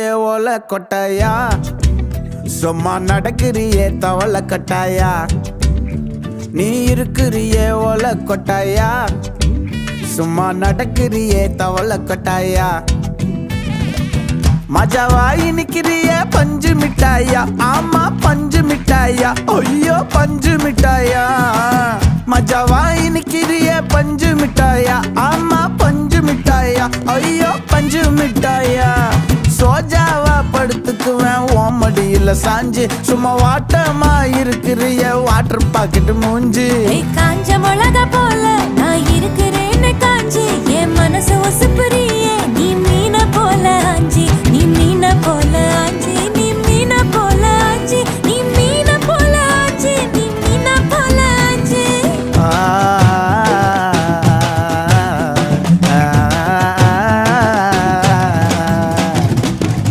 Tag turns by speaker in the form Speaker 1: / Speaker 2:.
Speaker 1: ஓல கொட்டாயா சும்மா நடக்கிறியே தவள கட்டாயா நீ இருக்கிறியே ஓல கொட்டாயா சும்மா நடக்கிறியே தவள கொட்டாயா மஜாவாய் நிக்கிறியே பஞ்சு மிட்டாயா ஆமா பஞ்சு மிட்டாயா ஐயோ பஞ்சு மிட்டாயா மஜாவாய் நிக்கிறியே பஞ்சு மிட்டாயா ஆமா பஞ்சு மிட்டாயா ஐயோ பஞ்சு மிட்டாயா சோஜாவா படுத்துக்குவேன் ஓமடியில சாஞ்சு சும்மா வாட்டமா இருக்கிறிய வாட்டர் பாக்கெட் மூஞ்சி
Speaker 2: காஞ்ச மிளகா